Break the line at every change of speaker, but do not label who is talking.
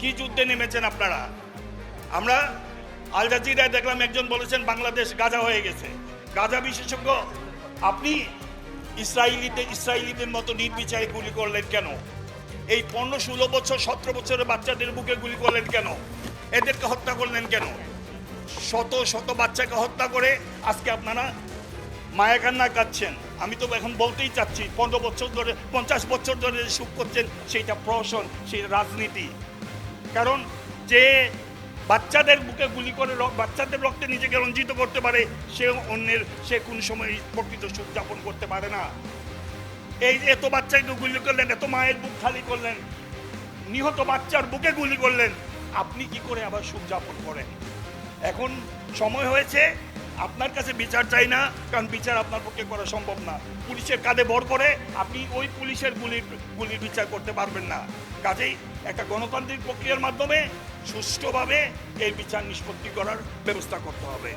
কি যুদ্ধে নেমেছেন আপনারা? আমরা আল জাজিরায় দেখলাম একজন বলেছেন বাংলাদেশ গাজা হয়ে গেছে। গাজা বিশেষজ্ঞ আপনি ইসরায়েলিদের মতো নির্বিচারে গুলি করলেন কেন? এই 15-16 বছর 17 বছরের বাচ্চাদের বুকে গুলি করলেন কেন? এদেরকে হত্যা করলেন কেন? শত শত বাচ্চাকে হত্যা করে আজকে আপনারা মায়া কান্না কাঁদছেন। আমি তো এখন বলতেই চাচ্ছি 15 বছর ধরে 50 বছর ধরে সুখ করছেন সেইটা প্রহসন, সেই রাজনীতি। কারণ যে বাচ্চাদের বুকে গুলি করে বাচ্চাদের রক্তে নিজেকে রঞ্জিত করতে পারে সে কোন সময় প্রকৃত সুখ যাপন করতে পারে না। এই যে এত বাচ্চাকে গুলি করলেন, এত মায়ের বুক খালি করলেন, নিহত বাচ্চার বুকে গুলি করলেন, আপনি কি করে আবার সুখ যাপন করেন? এখন সময় হয়েছে, আপনার কাছে বিচার চাই না, কারণ বিচার আপনার পক্ষে করা সম্ভব না। পুলিশের কাঁধে ভর করে আপনি ওই পুলিশের গুলির বিচার করতে পারবেন না। কাজেই একটা গণতান্ত্রিক প্রক্রিয়ার মাধ্যমে সুষ্ঠুভাবে এই বিচার নিষ্পত্তি করার ব্যবস্থা করতে হবে।